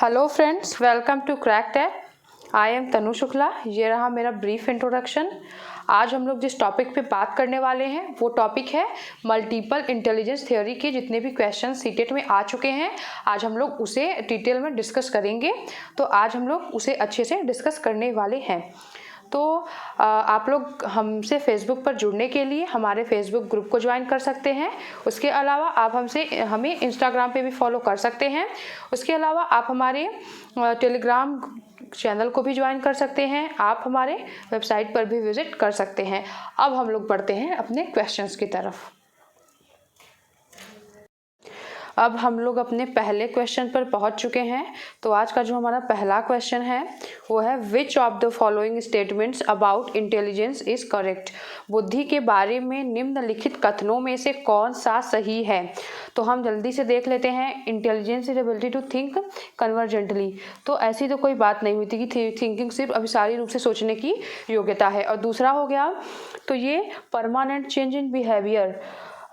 Hello friends, welcome to crack tag. I am Tanu Shukla. ये रहा मेरा ब्रीफ इंट्रोडक्शन। आज हम लोग जिस टॉपिक पे बात करने वाले हैं वो टॉपिक है मल्टीपल इंटेलिजेंस थ्योरी के जितने भी क्वेश्चन सीटेट में आ चुके हैं, आज हम लोग उसे डिटेल में डिस्कस करेंगे। तो आज हम लोग उसे अच्छे से डिस्कस करने वाले हैं। तो आप लोग हमसे फेसबुक पर जुड़ने के लिए हमारे फेसबुक ग्रुप को ज्वाइन कर सकते हैं। उसके अलावा आप हमें इंस्टाग्राम पे भी फॉलो कर सकते हैं। उसके अलावा आप हमारे टेलीग्राम चैनल को भी ज्वाइन कर सकते हैं। आप हमारे वेबसाइट पर भी विजिट कर सकते हैं। अब हम लोग बढ़ते हैं अपने क्वेश्चंस की तरफ। अब हम लोग अपने पहले क्वेश्चन पर पहुंच चुके हैं। तो आज का जो हमारा पहला क्वेश्चन है वो है which of the following statements about intelligence is correct. बुद्धि के बारे में निम्नलिखित कथनों में से कौन सा सही है। तो हम जल्दी से देख लेते हैं। Intelligence is ability to think convergently. तो ऐसी तो कोई बात नहीं होती कि थिंकिंग सिर्फ अभिसारी रूप से सोचने की योग्यता है। और दूसरा हो गया तो ये परमानेंट चेंज इन बिहेवियर।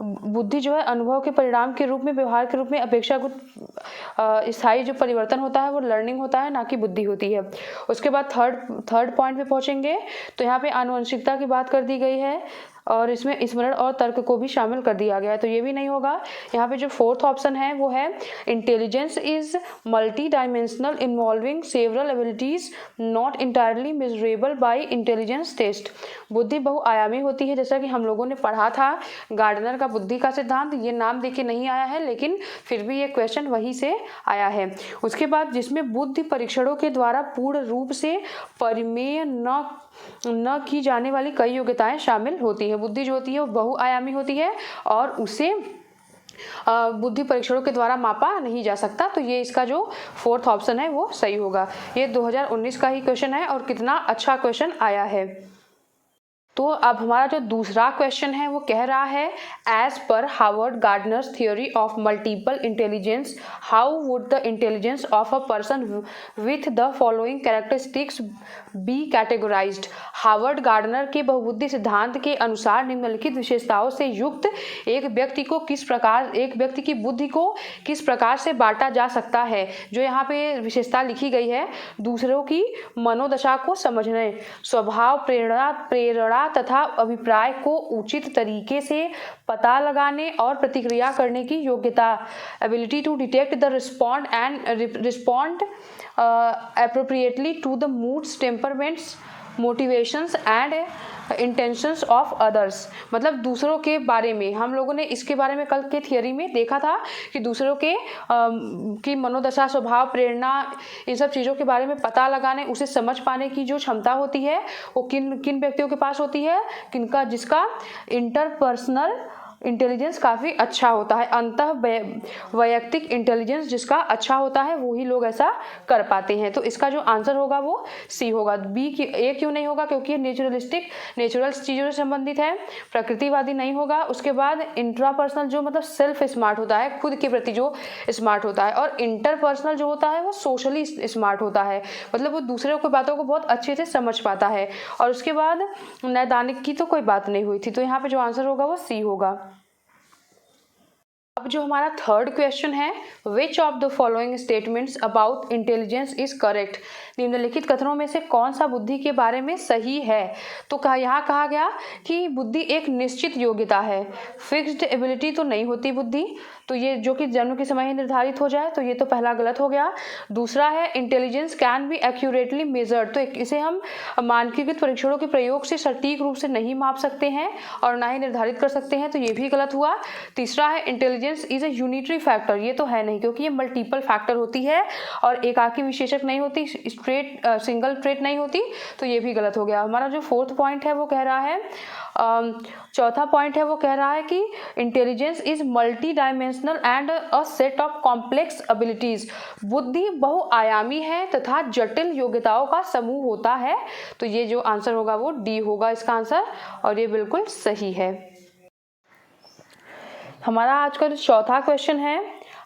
बुद्धि जो है अनुभव के परिणाम के रूप में, व्यवहार के रूप में अपेक्षाकृत स्थायी जो परिवर्तन होता है वो लर्निंग होता है, ना कि बुद्धि होती है। उसके बाद थर्ड पॉइंट पे पहुंचेंगे तो यहाँ पे आनुवंशिकता की बात कर दी गई है और इसमें स्मरण और तर्क को भी शामिल कर दिया गया है, तो ये भी नहीं होगा। यहाँ पे जो फोर्थ ऑप्शन है वो है intelligence is multi dimensional involving several abilities not entirely measurable by intelligence test. बुद्धि बहुआयामी होती है, जैसा कि हम लोगों ने पढ़ा था गार्डनर का बुद्धि का सिद्धांत। ये नाम देके नहीं आया है लेकिन फिर भी ये क्वेश्चन वहीं से आया है। उसके बाद जिसमें बुद्धि परीक्षणों के द्वारा पूर्ण रूप से परिमेय न की जाने वाली कई योग्यताएं शामिल होती है। बुद्धि जो होती है वो बहुआयामी होती है और उसे बुद्धि परीक्षणों के द्वारा मापा नहीं जा सकता। तो ये इसका जो फोर्थ ऑप्शन है वो सही होगा। ये 2019 का ही क्वेश्चन है और कितना अच्छा क्वेश्चन आया है। तो अब हमारा जो दूसरा क्वेश्चन है वो कह रहा है एज पर Harvard Gardner's theory of multiple intelligence how would the intelligence of a person with the following characteristics be categorised. Harvard Gardner के बहुबुद्धि सिद्धांत के अनुसार निम्नलिखित विशेषताओं से युक्त एक व्यक्ति की बुद्धि को किस प्रकार से बांटा जा सकता है। जो यहाँ पे विशेषता लिखी गई है, दूसरों की मनोदशा को समझने, स्वभाव, प्रेरणा तथा अभिप्राय को उचित तरीके से पता लगाने और प्रतिक्रिया करने की योग्यता, ability to detect the respond appropriately to the moods, temperaments, motivations and intentions of others। मतलब दूसरों के बारे में हम लोगों ने इसके बारे में कल के थियरी में देखा था कि दूसरों के की मनोदशा, स्वभाव, प्रेरणा, इन सब चीज़ों के बारे में पता लगाने, उसे समझ पाने की जो क्षमता होती है वो किन किन व्यक्तियों के पास होती है, जिसका इंटरपर्सनल इंटेलिजेंस काफ़ी अच्छा होता है। अंतः वैयक्तिक इंटेलिजेंस जिसका अच्छा होता है वही लोग ऐसा कर पाते हैं। तो इसका जो आंसर होगा वो सी होगा। ए क्यों नहीं होगा? क्योंकि ये नेचुरल चीज़ों से संबंधित है, प्रकृतिवादी नहीं होगा। उसके बाद इंट्रापर्सनल जो मतलब सेल्फ स्मार्ट होता है, खुद के प्रति जो स्मार्ट होता है, और इंटरपर्सनल जो होता है वो सोशली स्मार्ट होता है, मतलब वो दूसरों की बातों को बहुत अच्छे से समझ पाता है। और उसके बाद नैदानिक की तो कोई बात नहीं हुई थी, तो यहाँ पे जो आंसर होगा वो सी होगा। अब जो हमारा थर्ड क्वेश्चन है which of the following statements about intelligence is correct. निम्नलिखित कथनों में से कौन सा बुद्धि के बारे में सही है। तो यहाँ कहा गया कि बुद्धि एक निश्चित योग्यता है, फिक्स्ड एबिलिटी तो नहीं होती बुद्धि, तो ये जो कि जन्म के समय ही निर्धारित हो जाए, तो ये तो पहला गलत हो गया। दूसरा है intelligence can be accurately measured, तो इसे हम मानकीकृत परीक्षणों के प्रयोग से सटीक रूप से नहीं माप सकते हैं और ना ही निर्धारित कर सकते हैं, तो ये भी गलत हुआ। तीसरा है intelligence is a unitary factor, ये तो है नहीं क्योंकि ये मल्टीपल फैक्टर होती है और एकाकी विशेषक नहीं होती, सिंगल ट्रेट नहीं होती, तो ये भी गलत हो गया। हमारा जो फोर्थ पॉइंट है वो कह रहा है चौथा पॉइंट है वो कह रहा है कि intelligence is multi dimensional and a set of complex abilities. बुद्धि बहुआयामी है तथा जटिल योग्यताओं का समूह होता है, तो ये जो आंसर होगा वो डी होगा इसका आंसर, और ये बिल्कुल सही है। हमारा आज का जो चौथा क्वेश्चन है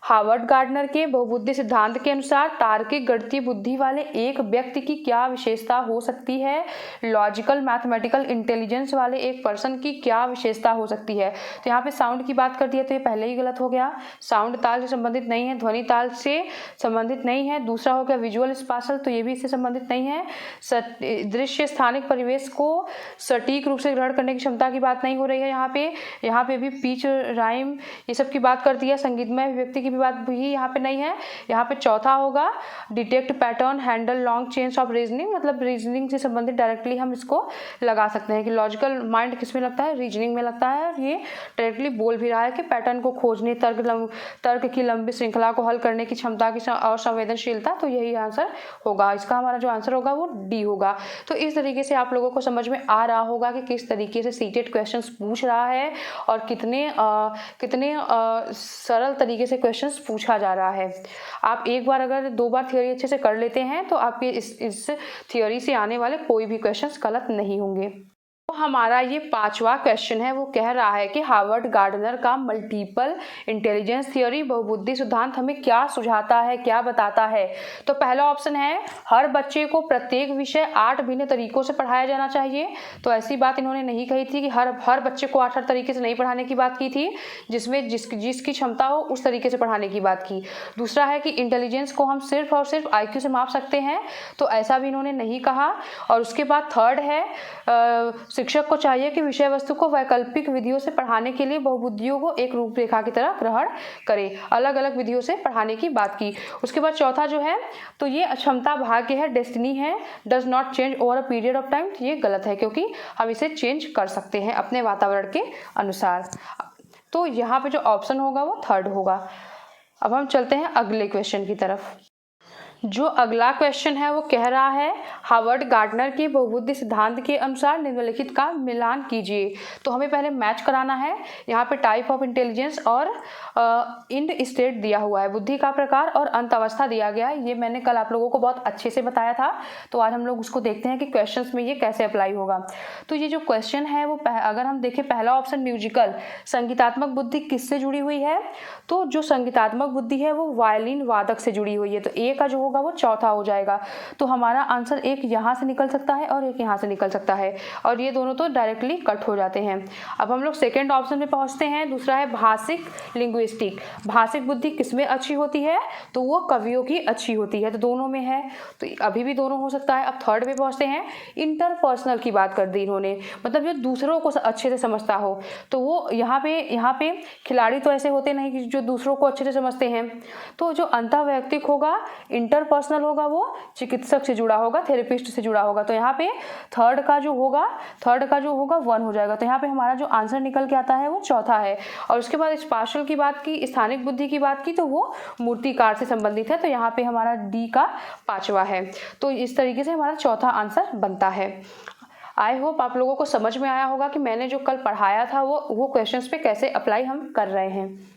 हार्वर्ड गार्डनर के बहुबुद्धि सिद्धांत के अनुसार तार्किक गणितीय बुद्धि वाले एक व्यक्ति की क्या विशेषता हो सकती है? लॉजिकल मैथमेटिकल इंटेलिजेंस वाले एक पर्सन की क्या विशेषता हो सकती है? तो यहाँ पे साउंड की बात कर दी है तो ये पहले ही गलत हो गया। साउंड ताल से संबंधित नहीं है, ध्वनि ताल से संबंधित नहीं है। दूसरा हो गया विजुअल स्पाशल, तो ये भी इससे संबंधित नहीं है। दृश्य स्थानिक परिवेश को सटीक रूप से ग्रहण करने की क्षमता की बात नहीं हो रही है। यहाँ पे भी पिच राइम ये सब की बात करती है। संगीतमय व्यक्ति की भी बात भी यहाँ पे नहीं है। यहाँ पे चौथा होगा detect pattern handle long chains of reasoning, मतलब रीजनिंग से संबंधित डायरेक्टली हम इसको लगा सकते हैं कि लॉजिकल माइंड किस में लगता है? रीजनिंग में लगता है। और ये डायरेक्टली बोल भी रहा है कि पैटर्न को खोजने, तर्क की लंबी श्रृंखला को हल करने की क्षमता की और संवेदनशीलता, तो यही आंसर होगा। इसका हमारा जो आंसर होगा वो डी होगा। तो इस तरीके से आप लोगों को समझ में आ रहा होगा कि किस तरीके से सीटेड क्वेश्चंस पूछ रहा है और कितने सरल तरीके से क्वेश्चंस पूछा जा रहा है। आप एक बार अगर 2 बार थ्योरी अच्छे से कर लेते हैं तो आपके इस थ्योरी से आने वाले कोई भी क्वेश्चंस गलत नहीं होंगे। तो हमारा ये 5वां क्वेश्चन है, वो कह रहा है कि हार्वर्ड गार्डनर का मल्टीपल इंटेलिजेंस थ्योरी बहुबुद्धि सिद्धांत हमें क्या सुझाता है, क्या बताता है? तो पहला ऑप्शन है हर बच्चे को प्रत्येक विषय 8 भिन्न तरीकों से पढ़ाया जाना चाहिए। तो ऐसी बात इन्होंने नहीं कही थी कि हर बच्चे को 8 तरीके से नहीं पढ़ाने की बात की थी, जिसमें जिसकी क्षमता हो उस तरीके से पढ़ाने की बात की। दूसरा है कि इंटेलिजेंस को हम सिर्फ और सिर्फ IQ से माप सकते हैं, तो ऐसा भी इन्होंने नहीं कहा। और उसके बाद थर्ड है शिक्षक को चाहिए कि विषय वस्तु को वैकल्पिक विधियों से पढ़ाने के लिए बहुबुद्धियों को एक रूपरेखा की तरह ग्रहण करे, अलग अलग विधियों से पढ़ाने की बात की। उसके बाद चौथा जो है तो ये क्षमता भाग्य है, डेस्टिनी है, does not change over a period of time. ये गलत है क्योंकि हम इसे चेंज कर सकते हैं अपने वातावरण के अनुसार। तो यहाँ पे जो ऑप्शन होगा वो थर्ड होगा। अब हम चलते हैं अगले क्वेश्चन की तरफ। जो अगला क्वेश्चन है वो कह रहा है हार्वर्ड गार्डनर के बहुबुद्धि सिद्धांत के अनुसार निम्नलिखित का मिलान कीजिए। तो हमें पहले मैच कराना है। यहाँ पे टाइप ऑफ इंटेलिजेंस और इंड स्टेट दिया हुआ है, बुद्धि का प्रकार और अंत अवस्था दिया गया है। ये मैंने कल आप लोगों को बहुत अच्छे से बताया था, तो आज हम लोग उसको देखते हैं कि क्वेश्चंस में ये कैसे अप्लाई होगा। तो ये जो क्वेश्चन है वो अगर हम देखें पहला ऑप्शन म्यूजिकल, संगीतात्मक बुद्धि किससे जुड़ी हुई है? तो जो संगीतात्मक बुद्धि है वो वायलिन वादक से जुड़ी हुई है, तो ए का जो होगा वो चौथा हो जाएगा। तो हमारा आंसर एक यहाँ से निकल सकता है और एक यहाँ से निकल सकता है, और ये दोनों तो डायरेक्टली कट हो जाते हैं। अब हम लोग सेकेंड ऑप्शन में पहुँचते हैं। दूसरा है भाषिक लिंग्विस्टिक। भाषिक बुद्धि किसमें अच्छी होती है? तो वो कवियों की अच्छी होती है, तो दोनों में है, तो अभी भी दोनों हो सकता है। अब थर्ड में पहुँचते हैं। इंटरपर्सनल की बात कर दी इन्होंने, मतलब जो दूसरों को अच्छे से समझता हो, तो वो यहाँ पे खिलाड़ी तो ऐसे होते नहीं कि जो दूसरों को अच्छे से समझते हैं। तो जो अंतःवैयक्तिक होगा, इंटरपर्सनल होगा, वो चिकित्सक से जुड़ा होगा, थेरेपिस्ट से जुड़ा होगा। तो यहाँ पे थर्ड का जो होगा 1 हो जाएगा। तो यहाँ पे हमारा जो आंसर निकल के आता है वो चौथा है। और उसके बाद स्पाशल की बात की, स्थानिक बुद्धि की बात की, तो वो मूर्तिकार से संबंधित है, तो यहाँ पे हमारा डी का 5वां है। तो इस तरीके से हमारा चौथा आंसर बनता है। आई होप आप लोगों को समझ में आया होगा कि मैंने जो कल पढ़ाया था वो क्वेश्चंस पे कैसे अप्लाई हम कर रहे हैं।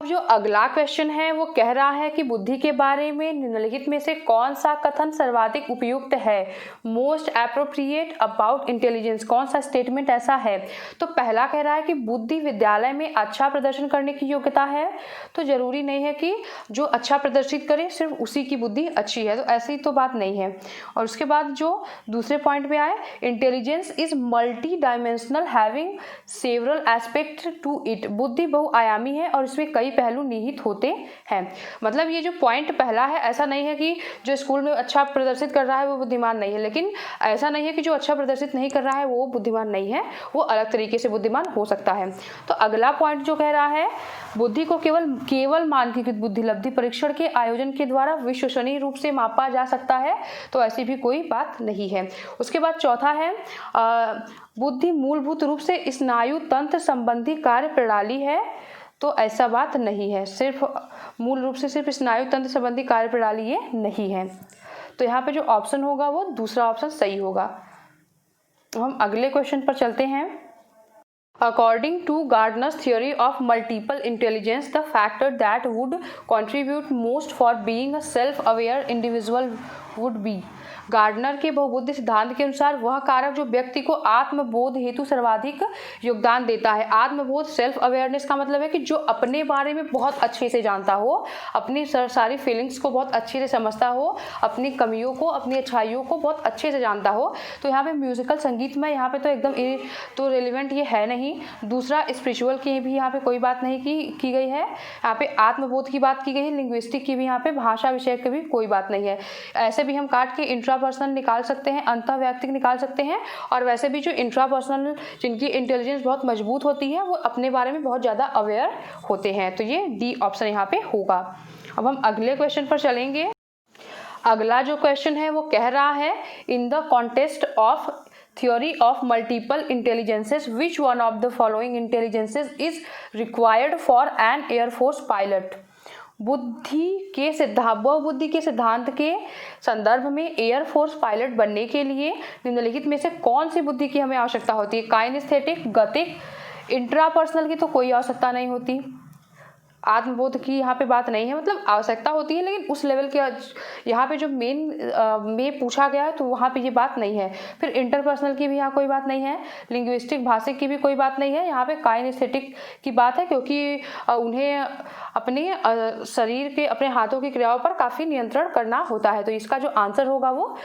जो अगला क्वेश्चन है वो कह रहा है कि बुद्धि के बारे में निम्नलिखित में से कौन सा कथन सर्वाधिक उपयुक्त है? मोस्ट एप्रोप्रिएट अबाउट इंटेलिजेंस, कौन सा स्टेटमेंट ऐसा है? तो पहला कह रहा है कि बुद्धि विद्यालय में अच्छा प्रदर्शन करने की योग्यता है। तो जरूरी नहीं है कि जो अच्छा प्रदर्शित करे सिर्फ उसी की बुद्धि अच्छी है, तो ऐसी तो बात नहीं है। और उसके बाद जो दूसरे पॉइंट पे आए, intelligence is multi dimensional having several aspect to it. बुद्धि बहुआयामी है और इसमें कई पहलू निहित होते हैं। मतलब ये जो पॉइंट पहला है, ऐसा नहीं है कि जो स्कूल में अच्छा प्रदर्शित कर रहा है वो बुद्धिमान नहीं है, लेकिन ऐसा नहीं है कि जो अच्छा प्रदर्शित नहीं कर रहा है वो बुद्धिमान नहीं है, वो अलग तरीके से बुद्धिमान हो सकता है। तो अगला पॉइंट जो कह रहा है, बुद्धि को केवल मानकीकृत बुद्धि लब्धि परीक्षण के आयोजन के द्वारा विश्वसनीय रूप से मापा जा सकता है, तो ऐसी भी कोई बात नहीं है। उसके बाद चौथा है बुद्धि मूलभूत रूप से स्नायु तंत्र संबंधी कार्य प्रणाली है, तो ऐसा बात नहीं है। सिर्फ मूल रूप से सिर्फ स्नायु तंत्र संबंधी कार्य प्रणाली ये नहीं है। तो यहाँ पे जो ऑप्शन होगा वो दूसरा ऑप्शन सही होगा। हम अगले क्वेश्चन पर चलते हैं। According to Gardner's theory of multiple intelligence, the factor that would contribute most for being a self-aware individual would be. Gardner के बहुबुद्धि सिद्धांत के अनुसार वह कारक जो व्यक्ति को आत्मबोध हेतु सर्वाधिक योगदान देता है। आत्मबोध सेल्फ अवेयरनेस का मतलब है कि जो अपने बारे में बहुत अच्छे से जानता हो, अपनी सारी फीलिंग्स को बहुत अच्छे से समझता हो, अपनी कमियों को, अपनी अच्छाइयों को बहुत अच्छे से जानता हो। तो यहाँ पे म्यूजिकल संगीत में यहाँ पे तो एकदम तो रेलिवेंट ये है नहीं। दूसरा, स्पिरिचुअल की भी यहाँ पे कोई बात नहीं की गई है। यहाँ पे आत्मबोध की बात की गई है। लिंग्विस्टिक की भी यहाँ पे भाषा विषय की भी कोई बात नहीं है। ऐसे भी हम काट के इंट्रापर्सनल निकाल सकते हैं, अंतःवैयक्तिक निकाल सकते हैं। और वैसे भी जो इंट्रापर्सनल जिनकी इंटेलिजेंस बहुत मजबूत होती है वो अपने बारे में बहुत ज़्यादा अवेयर होते हैं। तो ये डी ऑप्शन यहाँ पे होगा। अब हम अगले क्वेश्चन पर चलेंगे। अगला जो क्वेश्चन है वो कह रहा है, in the context of theory of multiple intelligences which one of the following intelligences is required for an air force pilot। बहुबुद्धि के सिद्धांत के संदर्भ में एयर फोर्स पायलट बनने के लिए निम्नलिखित में से कौन सी बुद्धि की हमें आवश्यकता होती है? काइनेस्थेटिक, गतिक, इंट्रापर्सनल की तो कोई आवश्यकता नहीं होती। आत्मबोध की यहाँ पे बात नहीं है, मतलब आवश्यकता होती है लेकिन उस लेवल के यहाँ पे जो मेन में पूछा गया है तो वहाँ पे ये बात नहीं है। फिर इंटरपर्सनल की भी यहाँ कोई बात नहीं है। लिंग्विस्टिक, भाषिक की भी कोई बात नहीं है। यहाँ पे काइनेस्थेटिक की बात है क्योंकि उन्हें अपने शरीर के, अपने हाथों की क्रियाओं पर काफ़ी नियंत्रण करना होता है। तो इसका जो आंसर होगा वो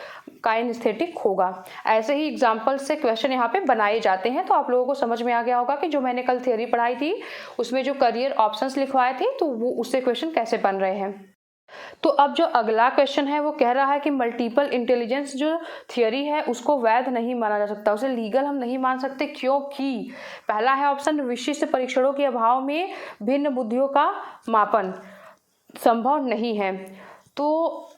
काइनेस्थेटिक होगा। ऐसे ही एग्जाम्पल से क्वेश्चन यहाँ पे बनाए जाते हैं। तो आप लोगों को समझ में आ गया होगा कि जो मैंने कल थ्योरी पढ़ाई थी उसमें जो करियर ऑप्शंस लिखवाए थे तो वो उससे क्वेश्चन कैसे बन रहे हैं। तो अब जो अगला क्वेश्चन है वो कह रहा है कि मल्टीपल इंटेलिजेंस जो थियरी है उसको वैध नहीं माना जा सकता, उसे लीगल हम नहीं मान सकते। क्योंकि पहला है ऑप्शन, विशिष्ट परीक्षणों के अभाव में भिन्न बुद्धियों का मापन संभव नहीं है। तो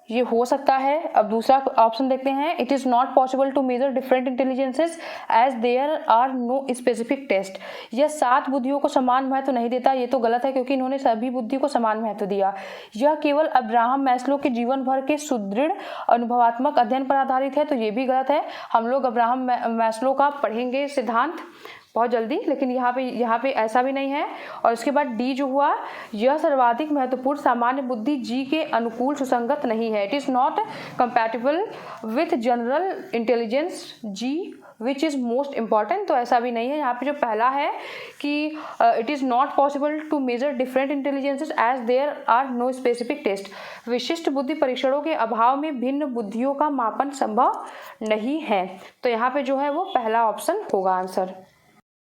ये हो सकता है। अब दूसरा ऑप्शन देखते हैं, it is not possible to measure different intelligences as there are no specific test. यह 7 बुद्धियों को समान महत्व नहीं देता। ये तो गलत है क्योंकि इन्होंने सभी बुद्धि को समान महत्व दिया। यह केवल अब्राहम मैस्लो के जीवन भर के सुदृढ़ अनुभवात्मक अध्ययन पर आधारित है। तो ये भी गलत है। हम लोग अब्राहम मैस्लो का पढ़ेंगे सिद्धांत बहुत जल्दी, लेकिन यहाँ पे ऐसा भी नहीं है। और इसके बाद डी जो हुआ, यह सर्वाधिक महत्वपूर्ण सामान्य बुद्धि जी के अनुकूल सुसंगत नहीं है। It is not compatible with general intelligence G which is most important. तो ऐसा भी नहीं है। यहाँ पे जो पहला है कि it is not possible to measure different intelligences as there are no specific test. विशिष्ट बुद्धि परीक्षणों के अभाव में भिन्न बुद्धियों का मापन संभव नहीं है। तो यहाँ पे जो है वो पहला ऑप्शन होगा आंसर।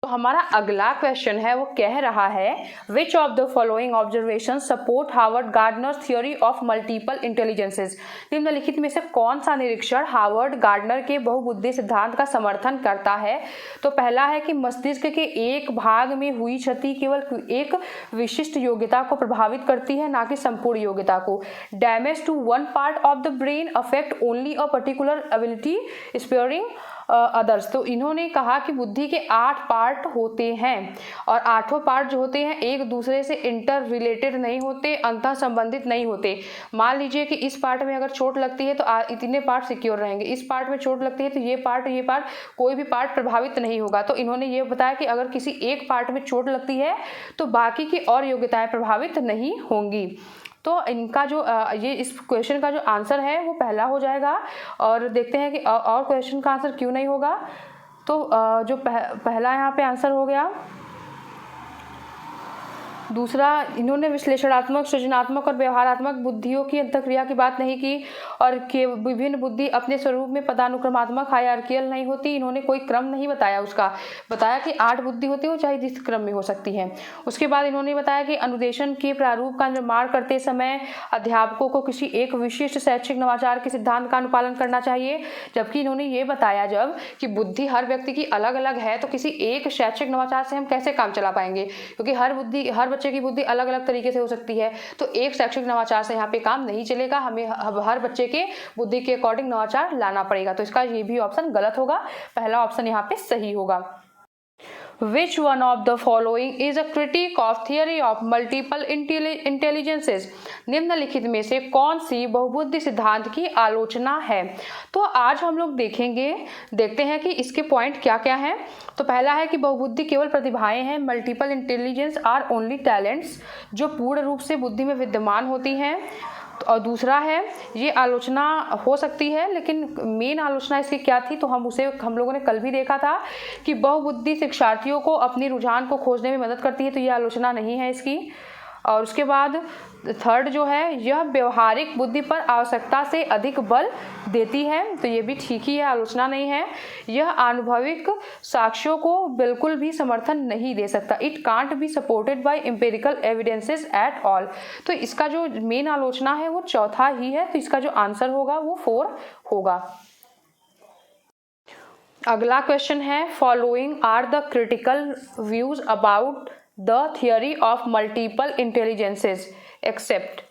तो हमारा अगला क्वेश्चन है वो कह रहा है, which of the following observation support Harvard gardener theory of multiple intelligences. निम्नलिखित में से कौन सा निरीक्षण हार्वर्ड गार्डनर के बहुबुद्धि सिद्धांत का समर्थन करता है? तो पहला है कि मस्तिष्क के एक भाग में हुई क्षति केवल एक विशिष्ट योग्यता को प्रभावित करती है, ना कि संपूर्ण योग्यता को। Damage to one part of the brain affect only a particular ability sparing others. तो इन्होंने कहा कि बुद्धि के 8 पार्ट होते हैं और 8 पार्ट जो होते हैं एक दूसरे से इंटर रिलेटेड नहीं होते, अंतः संबंधित नहीं होते। मान लीजिए कि इस पार्ट में अगर चोट लगती है तो इतने पार्ट सिक्योर रहेंगे, इस पार्ट में चोट लगती है तो ये पार्ट कोई भी पार्ट प्रभावित नहीं होगा। तो इन्होंने ये बताया कि अगर किसी एक पार्ट में चोट लगती है तो बाकी की और योग्यताएं प्रभावित नहीं होंगी। तो इनका जो ये इस क्वेश्चन का जो आंसर है वो पहला हो जाएगा। और देखते हैं कि और क्वेश्चन का आंसर क्यों नहीं होगा। तो जो पहला यहाँ पे आंसर हो गया। दूसरा, इन्होंने विश्लेषणात्मक, सृजनात्मक और व्यवहारात्मक बुद्धियों की अंतःक्रिया की बात नहीं की और कि विभिन्न बुद्धि अपने स्वरूप में पदानुक्रमात्मक हायरार्कियल नहीं होती। इन्होंने कोई क्रम नहीं बताया, उसका बताया कि 8 बुद्धि होती हो चाहे जिस क्रम में हो सकती है। उसके बाद इन्होंने बताया कि अनुदेशन के प्रारूप का निर्माण करते समय अध्यापकों को किसी एक विशिष्ट शैक्षिक नवाचार के सिद्धांत का अनुपालन करना चाहिए। जबकि इन्होंने ये बताया जब कि बुद्धि हर व्यक्ति की अलग अलग है तो किसी एक शैक्षिक नवाचार से हम कैसे काम चला पाएंगे, क्योंकि हर बच्चे की बुद्धि अलग अलग तरीके से हो सकती है। तो एक शैक्षिक नवाचार से यहाँ पे काम नहीं चलेगा, हमें हर बच्चे के बुद्धि के अकॉर्डिंग नवाचार लाना पड़ेगा। तो इसका ये भी ऑप्शन गलत होगा, पहला ऑप्शन यहाँ पे सही होगा। Which one of the following is a critique of theory of multiple intelligences? निम्नलिखित में से कौन सी बहुबुद्धि सिद्धांत की आलोचना है? तो आज हम लोग देखते हैं कि इसके पॉइंट क्या क्या हैं। तो पहला है कि बहुबुद्धि केवल प्रतिभाएं हैं, multiple intelligence are only talents, जो पूर्ण रूप से बुद्धि में विद्यमान होती हैं। और दूसरा है, ये आलोचना हो सकती है लेकिन मेन आलोचना इसकी क्या थी, तो हम लोगों ने कल भी देखा था कि बहुबुद्धि शिक्षार्थियों को अपनी रुझान को खोजने में मदद करती है, तो ये आलोचना नहीं है इसकी। और उसके बाद थर्ड जो है, यह व्यवहारिक बुद्धि पर आवश्यकता से अधिक बल देती है, तो ये भी ठीक ही है, आलोचना नहीं है। यह आनुभविक साक्ष्यों को बिल्कुल भी समर्थन नहीं दे सकता, it can't be supported by empirical evidences at all. तो इसका जो मेन आलोचना है वो चौथा ही है, तो इसका जो आंसर होगा वो 4 होगा। अगला क्वेश्चन है, following are the critical views about the theory of multiple intelligences except.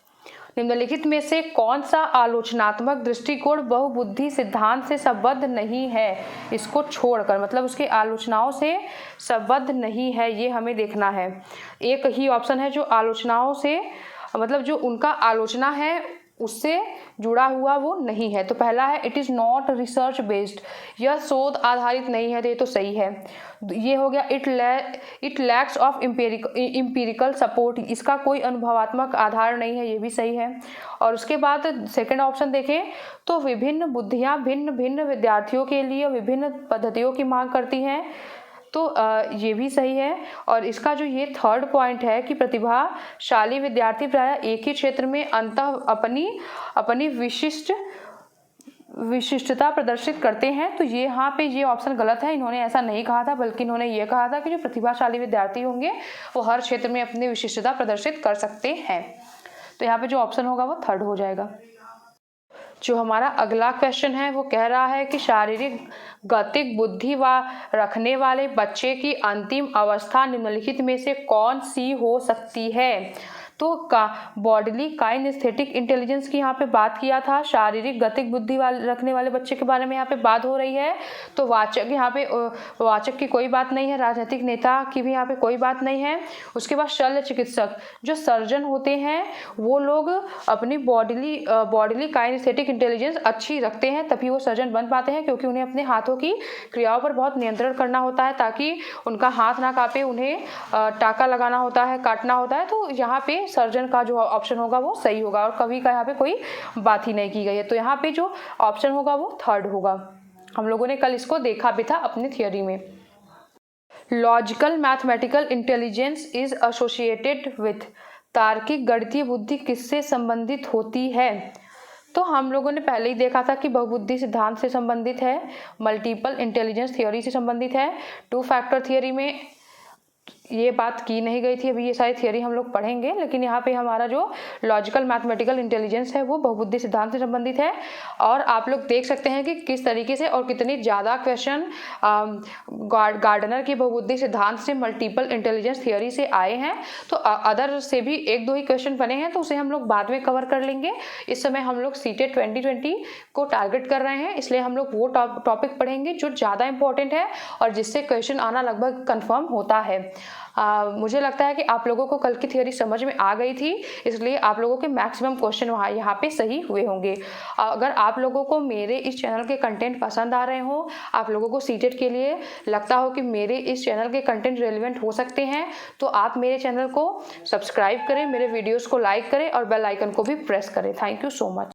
निम्नलिखित में से कौन सा आलोचनात्मक दृष्टिकोण बहुबुद्धि सिद्धांत से संबद्ध नहीं है, इसको छोड़कर, मतलब उसकी आलोचनाओं से संबद्ध नहीं है, ये हमें देखना है। एक ही ऑप्शन है जो आलोचनाओं से, मतलब जो उनका आलोचना है उससे जुड़ा हुआ वो नहीं है। तो पहला है, it is not research based, यह शोध आधारित नहीं है, तो ये तो सही है। ये हो गया, it lacks of empirical support, इसका कोई अनुभवात्मक आधार नहीं है, ये भी सही है। और उसके बाद सेकंड ऑप्शन देखें तो विभिन्न बुद्धियाँ भिन्न भिन्न विद्यार्थियों के लिए विभिन्न पद्धतियों की मांग करती हैं, तो ये भी सही है। और इसका जो ये थर्ड पॉइंट है कि प्रतिभाशाली विद्यार्थी प्रायः एक ही क्षेत्र में अंततः अपनी विशिष्टता प्रदर्शित करते हैं, तो ये यहाँ पे ये ऑप्शन गलत है, इन्होंने ऐसा नहीं कहा था, बल्कि इन्होंने ये कहा था कि जो प्रतिभाशाली विद्यार्थी होंगे वो हर क्षेत्र में अपनी विशिष्टता प्रदर्शित कर सकते हैं। तो यहाँ पे जो ऑप्शन होगा वो थर्ड हो जाएगा। जो हमारा अगला क्वेश्चन है वो कह रहा है कि शारीरिक गतिक बुद्धि रखने वाले बच्चे की अंतिम अवस्था निम्नलिखित में से कौन सी हो सकती है। तो बॉडीली काइनेस्थेटिक इंटेलिजेंस की यहाँ पे बात किया था, शारीरिक गतिक बुद्धि रखने वाले बच्चे के बारे में यहाँ पे बात हो रही है, तो वाचक यहाँ पे वाचक की कोई बात नहीं है, राजनीतिक नेता की भी यहाँ पे कोई बात नहीं है। उसके बाद शल्य चिकित्सक, जो सर्जन होते हैं वो लोग अपनी बॉडीली काइनेस्थेटिक इंटेलिजेंस अच्छी रखते हैं, तभी वो सर्जन बन पाते हैं, क्योंकि उन्हें अपने हाथों की क्रियाओं पर बहुत नियंत्रण करना होता है ताकि उनका हाथ ना कांपे, उन्हें टाका लगाना होता है, काटना होता है। तो यहाँ पे सर्जन का जो ऑप्शन होगा वो सही होगा, और कवि का यहाँ पे कोई बात ही नहीं की गई है, तो यहाँ पे जो ऑप्शन होगा वो थर्ड होगा। हम लोगों ने कल इसको देखा भी था अपनी थियोरी में। Logical mathematical intelligence is associated with, तार्किक गणितीय बुद्धि किससे संबंधित होती है। तो हम लोगों ने पहले ही देखा था कि बहुबुद्धि सिद्धांत से संबंधित है, मल्टीपल इंटेलिजेंस थ्योरी से संबंधित है, 2 फैक्टर थियोरी में ये बात की नहीं गई थी, अभी ये सारी थियोरी हम लोग पढ़ेंगे, लेकिन यहाँ पे हमारा जो लॉजिकल मैथमेटिकल इंटेलिजेंस है वो बहुबुद्धि सिद्धांत से संबंधित है। और आप लोग देख सकते हैं कि किस तरीके से और कितनी ज़्यादा क्वेश्चन गार्डनर की बहुबुद्धि सिद्धांत से मल्टीपल इंटेलिजेंस थियोरी से आए हैं। तो अदर से भी 1-2 ही क्वेश्चन बने हैं, तो उसे हम लोग बाद में कवर कर लेंगे। इस समय हम लोग सीटेट 2020 को टारगेट कर रहे हैं, इसलिए हम लोग वो टॉपिक पढ़ेंगे जो ज़्यादा इंपॉर्टेंट है और जिससे क्वेश्चन आना लगभग कन्फर्म होता है। मुझे लगता है कि आप लोगों को कल की थियोरी समझ में आ गई थी, इसलिए आप लोगों के मैक्सिमम क्वेश्चन यहाँ पे सही हुए होंगे। अगर आप लोगों को मेरे इस चैनल के कंटेंट पसंद आ रहे हो, आप लोगों को सीटेट के लिए लगता हो कि मेरे इस चैनल के कंटेंट रेलिवेंट हो सकते हैं, तो आप मेरे चैनल को सब्सक्राइब करें, मेरे वीडियोज़ को लाइक करें और बेल आइकन को भी प्रेस करें। Thank you so much.